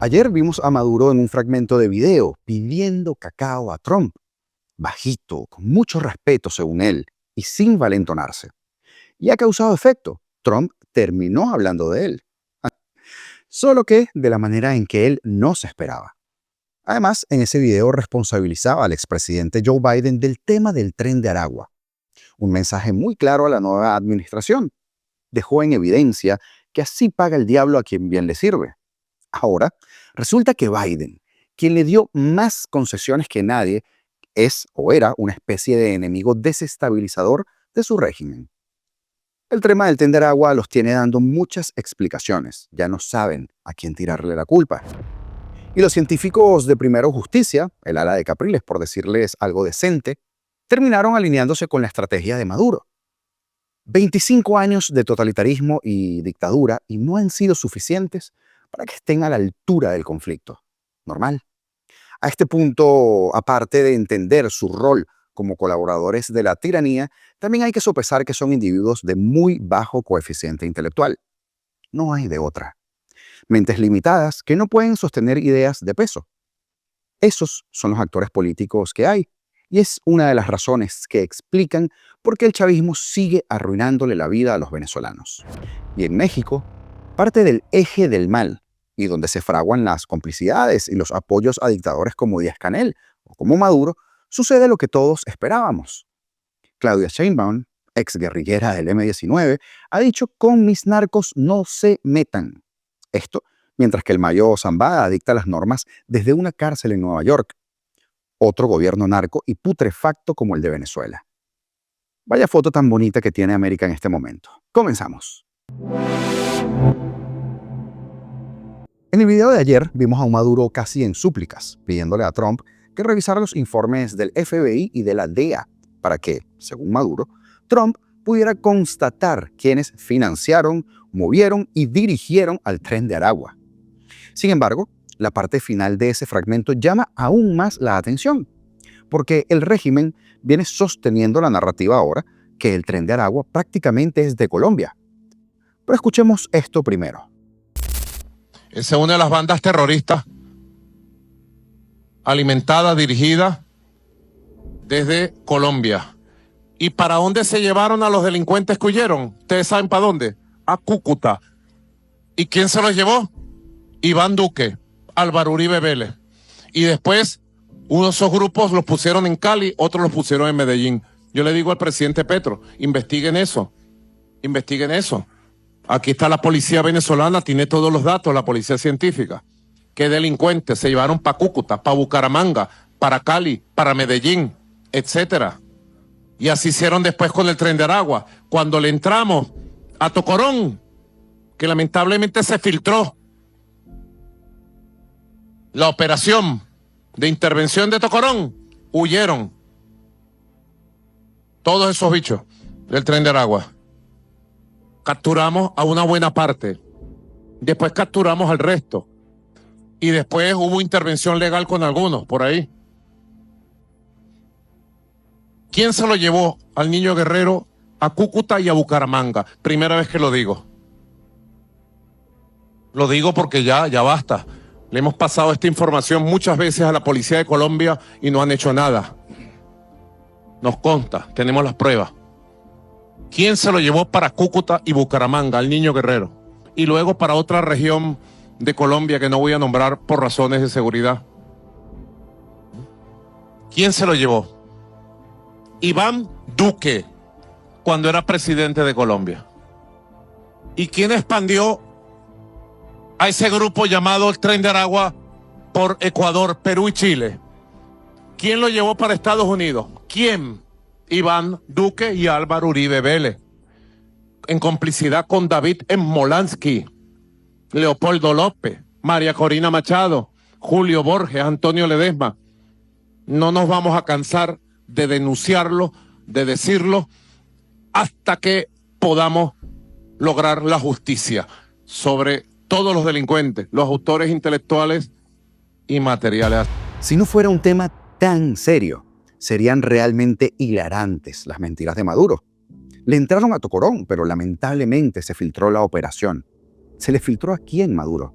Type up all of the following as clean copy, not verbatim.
Ayer vimos a Maduro en un fragmento de video pidiendo cacao a Trump, bajito, con mucho respeto según él, y sin valentonarse. Y ha causado efecto. Trump terminó hablando de él, solo que de la manera en que él no se esperaba. Además, en ese video responsabilizaba al expresidente Joe Biden del tema del tren de Aragua. Un mensaje muy claro a la nueva administración. Dejó en evidencia que así paga el diablo a quien bien le sirve. Ahora, resulta que Biden, quien le dio más concesiones que nadie, es o era una especie de enemigo desestabilizador de su régimen. El tema del tren de Aragua los tiene dando muchas explicaciones. Ya no saben a quién tirarle la culpa. Y los científicos de Primero Justicia, el ala de Capriles por decirles algo decente, terminaron alineándose con la estrategia de Maduro. 25 años de totalitarismo y dictadura y no han sido suficientes para que estén a la altura del conflicto. Normal. A este punto, aparte de entender su rol como colaboradores de la tiranía, también hay que sopesar que son individuos de muy bajo coeficiente intelectual. No hay de otra. Mentes limitadas que no pueden sostener ideas de peso. Esos son los actores políticos que hay, y es una de las razones que explican por qué el chavismo sigue arruinándole la vida a los venezolanos. Y en México, parte del eje del mal, y donde se fraguan las complicidades y los apoyos a dictadores como Díaz-Canel o como Maduro, sucede lo que todos esperábamos. Claudia Sheinbaum, exguerrillera del M-19, ha dicho: con mis narcos no se metan. Esto mientras que el Mayo Zambada dicta las normas desde una cárcel en Nueva York. Otro gobierno narco y putrefacto como el de Venezuela. Vaya foto tan bonita que tiene América en este momento. Comenzamos. En el video de ayer vimos a un Maduro casi en súplicas, pidiéndole a Trump que revisara los informes del FBI y de la DEA para que, según Maduro, Trump pudiera constatar quiénes financiaron, movieron y dirigieron al tren de Aragua. Sin embargo, la parte final de ese fragmento llama aún más la atención, porque el régimen viene sosteniendo la narrativa ahora que el tren de Aragua prácticamente es de Colombia. Pero escuchemos esto primero. Esa es una de las bandas terroristas alimentada, dirigida desde Colombia. ¿Y para dónde se llevaron a los delincuentes que huyeron? ¿Ustedes saben para dónde? A Cúcuta. ¿Y quién se los llevó? Iván Duque, Álvaro Uribe Vélez. Y después, uno de esos grupos los pusieron en Cali, otros los pusieron en Medellín. Yo le digo al presidente Petro, investiguen eso. Investiguen eso. Aquí está la policía venezolana, tiene todos los datos, la policía científica. ¿Qué delincuentes se llevaron para Cúcuta, para Bucaramanga, para Cali, para Medellín, etcétera? Y así hicieron después con el tren de Aragua. Cuando le entramos a Tocorón, que lamentablemente se filtró la operación de intervención de Tocorón, huyeron todos esos bichos del tren de Aragua. Capturamos a una buena parte, después capturamos al resto y después hubo intervención legal con algunos por ahí. ¿Quién se lo llevó al niño guerrero a Cúcuta y a Bucaramanga? Primera vez que lo digo. Lo digo porque ya basta. Le hemos pasado esta información muchas veces a la policía de Colombia y no han hecho nada. Nos consta, tenemos las pruebas. ¿Quién se lo llevó para Cúcuta y Bucaramanga, al niño guerrero? Y luego para otra región de Colombia que no voy a nombrar por razones de seguridad. ¿Quién se lo llevó? Iván Duque, cuando era presidente de Colombia. ¿Y quién expandió a ese grupo llamado el Tren de Aragua por Ecuador, Perú y Chile? ¿Quién lo llevó para Estados Unidos? ¿Quién? Iván Duque y Álvaro Uribe Vélez, en complicidad con David Smolansky, Leopoldo López, María Corina Machado, Julio Borges, Antonio Ledesma. No nos vamos a cansar de denunciarlo, de decirlo, hasta que podamos lograr la justicia sobre todos los delincuentes, los autores intelectuales y materiales. Si no fuera un tema tan serio, serían realmente hilarantes las mentiras de Maduro. Le entraron a Tocorón, pero lamentablemente se filtró la operación. ¿Se le filtró a quién, Maduro?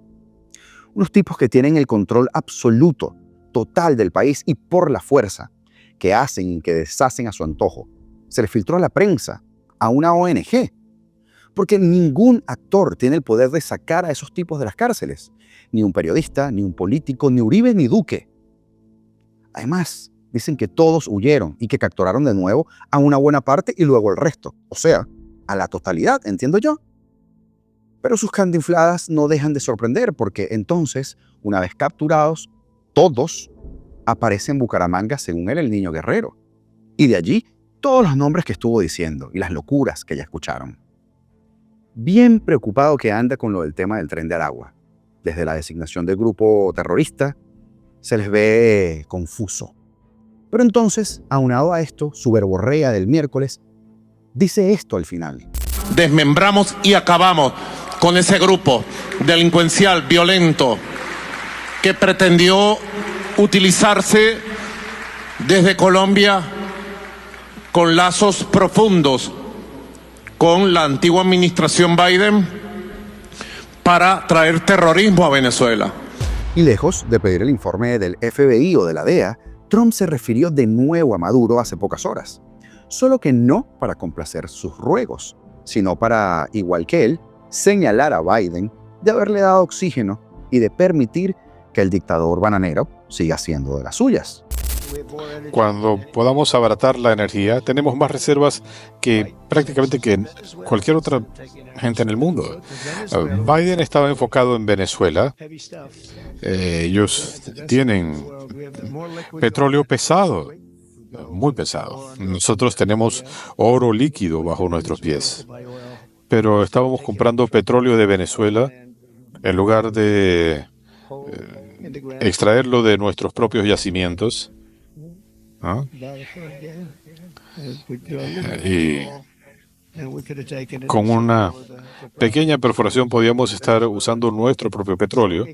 Unos tipos que tienen el control absoluto, total del país y por la fuerza, que hacen y que deshacen a su antojo. Se les filtró a la prensa, a una ONG, porque ningún actor tiene el poder de sacar a esos tipos de las cárceles. Ni un periodista, ni un político, ni Uribe, ni Duque. Además, dicen que todos huyeron y que capturaron de nuevo a una buena parte y luego el resto. O sea, a la totalidad, entiendo yo. Pero sus cantinfladas no dejan de sorprender porque entonces, una vez capturados, todos aparecen en Bucaramanga según él, el niño guerrero. Y de allí, todos los nombres que estuvo diciendo y las locuras que ya escucharon. Bien preocupado que anda con lo del tema del Tren de Aragua. Desde la designación del grupo terrorista, se les ve confuso. Pero entonces, aunado a esto, su verborrea del miércoles dice esto al final. Desmembramos y acabamos con ese grupo delincuencial, violento, que pretendió utilizarse desde Colombia con lazos profundos con la antigua administración Biden para traer terrorismo a Venezuela. Y lejos de pedir el informe del FBI o de la DEA, Trump se refirió de nuevo a Maduro hace pocas horas. Solo que no para complacer sus ruegos, sino para, igual que él, señalar a Biden de haberle dado oxígeno y de permitir que el dictador bananero siga haciendo de las suyas. Cuando podamos abaratar la energía, tenemos más reservas que prácticamente que cualquier otra gente en el mundo. Biden estaba enfocado en Venezuela. Ellos tienen petróleo pesado, muy pesado. Nosotros tenemos oro líquido bajo nuestros pies. Pero estábamos comprando petróleo de Venezuela en lugar de extraerlo de nuestros propios yacimientos. ¿Ah? Y con una pequeña perforación podíamos estar usando nuestro propio petróleo.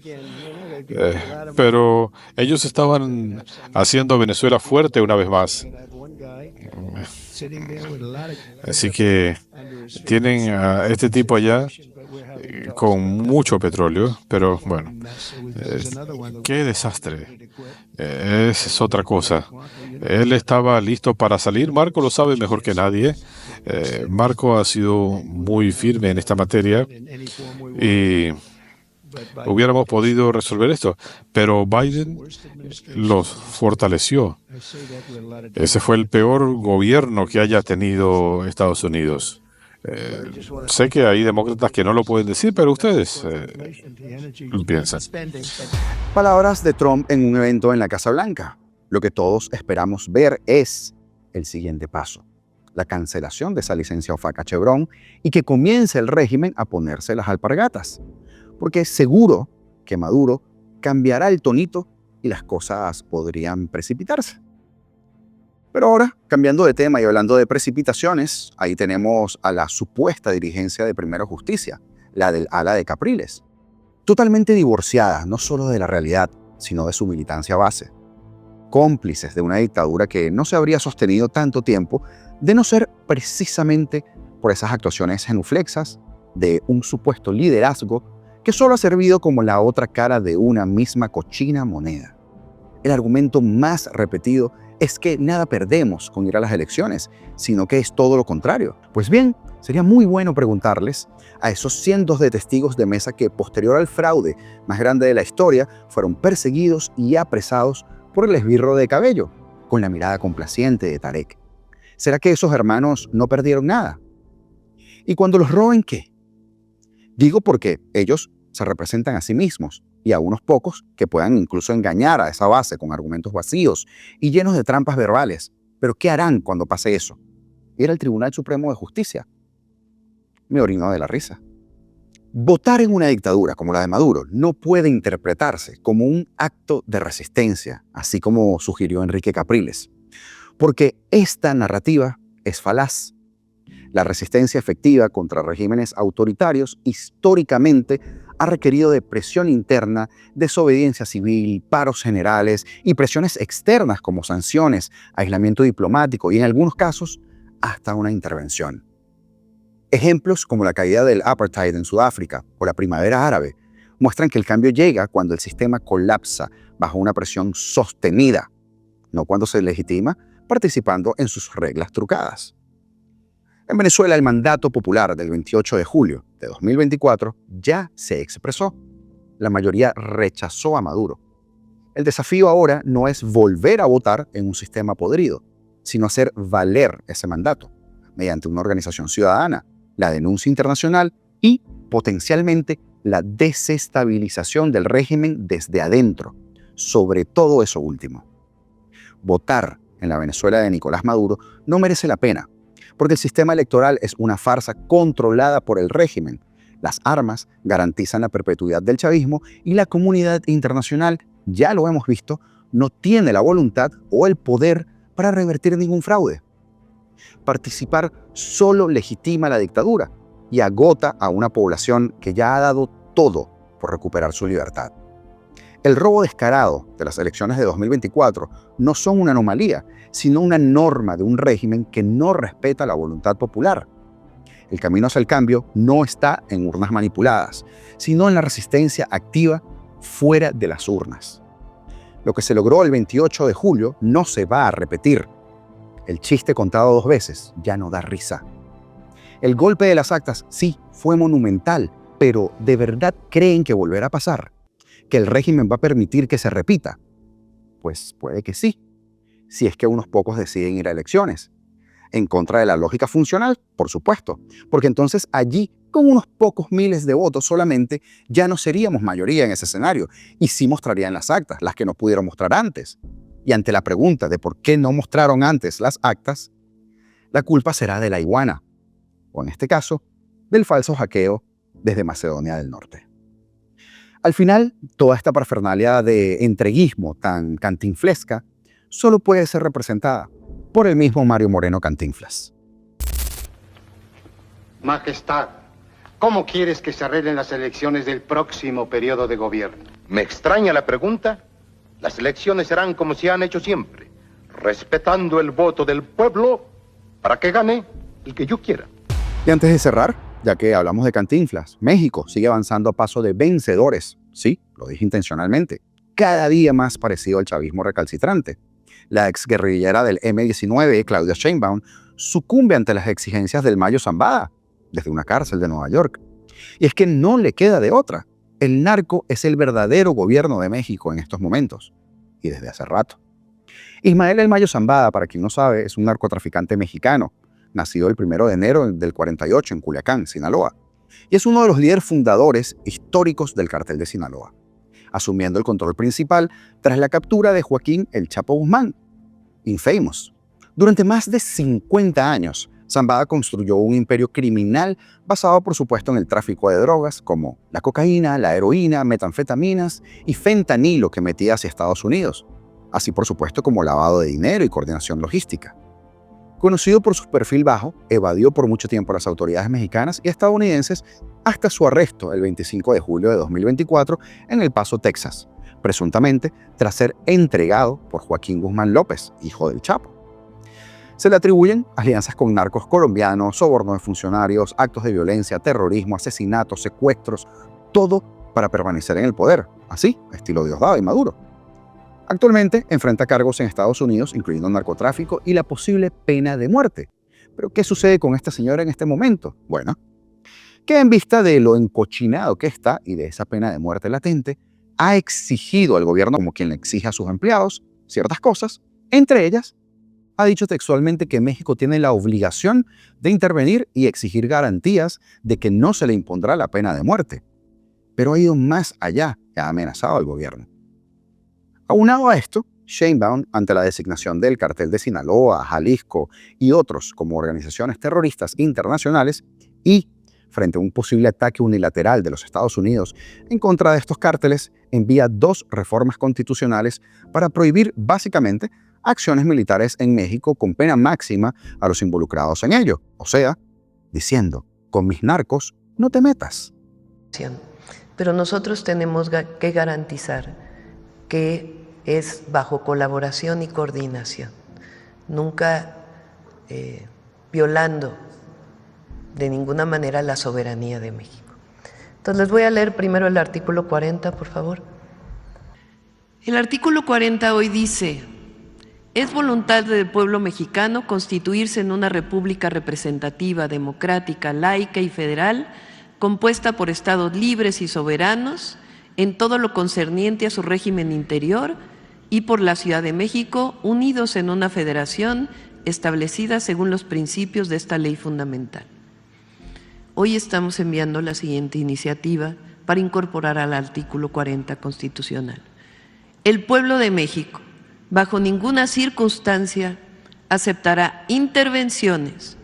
Pero ellos estaban haciendo a Venezuela fuerte una vez más. Así que tienen a este tipo allá con mucho petróleo, pero bueno, qué desastre. Esa es otra cosa. Él estaba listo para salir. Marco lo sabe mejor que nadie. Marco ha sido muy firme en esta materia y hubiéramos podido resolver esto, pero Biden los fortaleció. Ese fue el peor gobierno que haya tenido Estados Unidos. Sé que hay demócratas que no lo pueden decir, pero ustedes lo piensan. Palabras de Trump en un evento en la Casa Blanca. Lo que todos esperamos ver es el siguiente paso: la cancelación de esa licencia OFAC Chevron y que comience el régimen a ponerse las alpargatas. Porque es seguro que Maduro cambiará el tonito y las cosas podrían precipitarse. Pero ahora, cambiando de tema y hablando de precipitaciones, ahí tenemos a la supuesta dirigencia de Primero Justicia, la del ala de Capriles. Totalmente divorciada, no solo de la realidad, sino de su militancia base. Cómplices de una dictadura que no se habría sostenido tanto tiempo de no ser precisamente por esas actuaciones genuflexas de un supuesto liderazgo que solo ha servido como la otra cara de una misma cochina moneda. El argumento más repetido es que nada perdemos con ir a las elecciones, sino que es todo lo contrario. Pues bien, sería muy bueno preguntarles a esos cientos de testigos de mesa que, posterior al fraude más grande de la historia, fueron perseguidos y apresados por el esbirro de Cabello, con la mirada complaciente de Tarek. ¿Será que esos hermanos no perdieron nada? ¿Y cuando los roben qué? Digo porque ellos se representan a sí mismos y a unos pocos que puedan incluso engañar a esa base con argumentos vacíos y llenos de trampas verbales. Pero ¿qué harán cuando pase eso? Ir al Tribunal Supremo de Justicia. Me orino de la risa. Votar en una dictadura como la de Maduro no puede interpretarse como un acto de resistencia, así como sugirió Enrique Capriles, porque esta narrativa es falaz. La resistencia efectiva contra regímenes autoritarios históricamente ha requerido de presión interna, desobediencia civil, paros generales y presiones externas como sanciones, aislamiento diplomático y en algunos casos hasta una intervención. Ejemplos como la caída del apartheid en Sudáfrica o la primavera árabe muestran que el cambio llega cuando el sistema colapsa bajo una presión sostenida, no cuando se legitima participando en sus reglas trucadas. En Venezuela, el mandato popular del 28 de julio de 2024 ya se expresó. La mayoría rechazó a Maduro. El desafío ahora no es volver a votar en un sistema podrido, sino hacer valer ese mandato mediante una organización ciudadana, la denuncia internacional y, potencialmente, la desestabilización del régimen desde adentro, sobre todo eso último. Votar en la Venezuela de Nicolás Maduro no merece la pena, porque el sistema electoral es una farsa controlada por el régimen. Las armas garantizan la perpetuidad del chavismo y la comunidad internacional, ya lo hemos visto, no tiene la voluntad o el poder para revertir ningún fraude. Participar solo legitima la dictadura y agota a una población que ya ha dado todo por recuperar su libertad. El robo descarado de las elecciones de 2024 no son una anomalía, sino una norma de un régimen que no respeta la voluntad popular. El camino hacia el cambio no está en urnas manipuladas, sino en la resistencia activa fuera de las urnas. Lo que se logró el 28 de julio no se va a repetir. El chiste contado 2 veces ya no da risa. El golpe de las actas sí fue monumental, pero ¿de verdad creen que volverá a pasar? ¿Que el régimen va a permitir que se repita? Pues puede que sí, si es que unos pocos deciden ir a elecciones. En contra de la lógica funcional, por supuesto, porque entonces allí, con unos pocos miles de votos solamente, ya no seríamos mayoría en ese escenario y sí mostrarían las actas, las que no pudieron mostrar antes. Y ante la pregunta de por qué no mostraron antes las actas, la culpa será de la iguana, o en este caso, del falso hackeo desde Macedonia del Norte. Al final, toda esta parafernalia de entreguismo tan cantinflesca solo puede ser representada por el mismo Mario Moreno Cantinflas. Majestad, ¿cómo quieres que se arreglen las elecciones del próximo periodo de gobierno? Me extraña la pregunta. Las elecciones serán como se han hecho siempre, respetando el voto del pueblo para que gane el que yo quiera. Y antes de cerrar, ya que hablamos de Cantinflas, México sigue avanzando a paso de vencedores. Sí, lo dije intencionalmente. Cada día más parecido al chavismo recalcitrante. La exguerrillera del M-19, Claudia Sheinbaum, sucumbe ante las exigencias del Mayo Zambada, desde una cárcel de Nueva York. Y es que no le queda de otra. El narco es el verdadero gobierno de México en estos momentos, y desde hace rato. Ismael El Mayo Zambada, para quien no sabe, es un narcotraficante mexicano, nacido el 1 de enero del 48 en Culiacán, Sinaloa, y es uno de los líderes fundadores históricos del Cartel de Sinaloa, asumiendo el control principal tras la captura de Joaquín El Chapo Guzmán, Infamous. Durante más de 50 años, Zambada construyó un imperio criminal basado, por supuesto, en el tráfico de drogas como la cocaína, la heroína, metanfetaminas y fentanilo que metía hacia Estados Unidos, así por supuesto como lavado de dinero y coordinación logística. Conocido por su perfil bajo, evadió por mucho tiempo a las autoridades mexicanas y estadounidenses hasta su arresto el 25 de julio de 2024 en El Paso, Texas, presuntamente tras ser entregado por Joaquín Guzmán López, hijo del Chapo. Se le atribuyen alianzas con narcos colombianos, soborno de funcionarios, actos de violencia, terrorismo, asesinatos, secuestros, todo para permanecer en el poder, así, estilo Diosdado y Maduro. Actualmente enfrenta cargos en Estados Unidos, incluyendo narcotráfico y la posible pena de muerte. ¿Pero qué sucede con esta señora en este momento? Bueno, que en vista de lo encochinado que está y de esa pena de muerte latente, ha exigido al gobierno, como quien le exige a sus empleados, ciertas cosas, entre ellas, ha dicho textualmente que México tiene la obligación de intervenir y exigir garantías de que no se le impondrá la pena de muerte. Pero ha ido más allá y ha amenazado al gobierno. Aunado a esto, Sheinbaum, ante la designación del Cartel de Sinaloa, Jalisco y otros como organizaciones terroristas internacionales y frente a un posible ataque unilateral de los Estados Unidos en contra de estos cárteles, envía 2 reformas constitucionales para prohibir básicamente acciones militares en México con pena máxima a los involucrados en ello. O sea, diciendo, con mis narcos no te metas. Pero nosotros tenemos que garantizar que es bajo colaboración y coordinación, nunca violando de ninguna manera la soberanía de México. Entonces les voy a leer primero el artículo 40, por favor. El artículo 40 hoy dice: es voluntad del pueblo mexicano constituirse en una república representativa, democrática, laica y federal, compuesta por estados libres y soberanos en todo lo concerniente a su régimen interior, y por la Ciudad de México, unidos en una federación establecida según los principios de esta ley fundamental. Hoy estamos enviando la siguiente iniciativa para incorporar al artículo 40 constitucional. El pueblo de México, bajo ninguna circunstancia, aceptará intervenciones,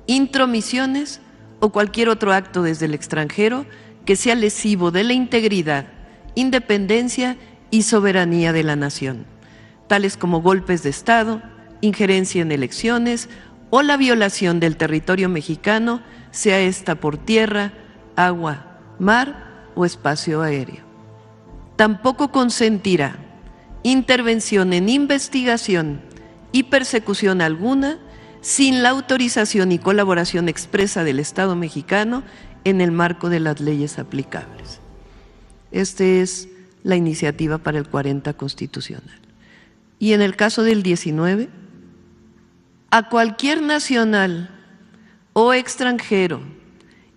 intromisiones o cualquier otro acto desde el extranjero que sea lesivo de la integridad, independencia y soberanía de la nación, tales como golpes de Estado, injerencia en elecciones o la violación del territorio mexicano, sea esta por tierra, agua, mar o espacio aéreo. Tampoco consentirá intervención en investigación y persecución alguna sin la autorización y colaboración expresa del Estado mexicano en el marco de las leyes aplicables. Esta es la iniciativa para el 40 constitucional. Y en el caso del 19, a cualquier nacional o extranjero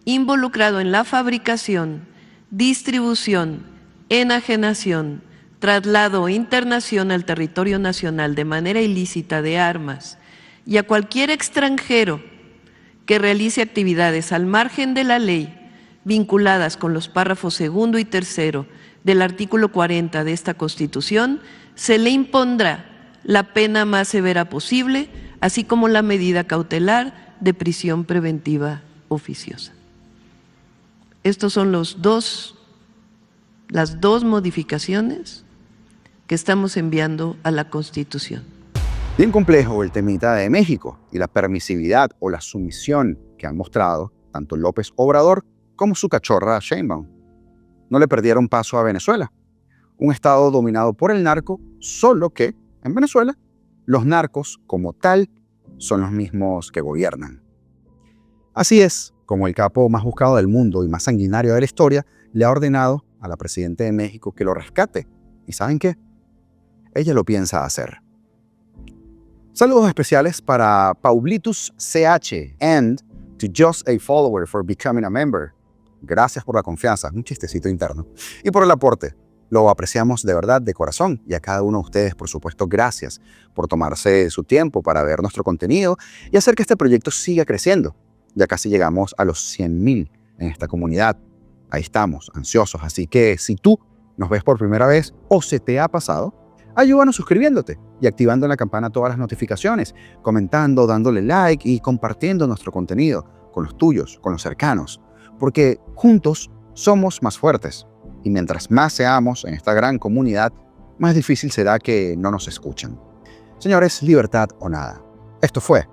involucrado en la fabricación, distribución, enajenación, traslado o internación al territorio nacional de manera ilícita de armas, y a cualquier extranjero que realice actividades al margen de la ley vinculadas con los párrafos segundo y tercero del artículo 40 de esta Constitución, se le impondrá la pena más severa posible, así como la medida cautelar de prisión preventiva oficiosa. Estos son las dos modificaciones que estamos enviando a la Constitución. Bien complejo el temita de México y la permisividad o la sumisión que han mostrado tanto López Obrador como su cachorra Sheinbaum. No le perdieron paso a Venezuela, un estado dominado por el narco, solo que en Venezuela los narcos como tal son los mismos que gobiernan. Así es como el capo más buscado del mundo y más sanguinario de la historia le ha ordenado a la presidenta de México que lo rescate. ¿Y saben qué? Ella lo piensa hacer. Saludos especiales para Paulitus CH and to just a follower for becoming a member. Gracias por la confianza, un chistecito interno. Y por el aporte, lo apreciamos de verdad, de corazón. Y a cada uno de ustedes, por supuesto, gracias por tomarse su tiempo para ver nuestro contenido y hacer que este proyecto siga creciendo. Ya casi llegamos a los 100,000 en esta comunidad. Ahí estamos, ansiosos. Así que si tú nos ves por primera vez o se te ha pasado, ayúdanos suscribiéndote y activando en la campana todas las notificaciones, comentando, dándole like y compartiendo nuestro contenido con los tuyos, con los cercanos. Porque juntos somos más fuertes. Y mientras más seamos en esta gran comunidad, más difícil será que no nos escuchen. Señores, libertad o nada. Esto fue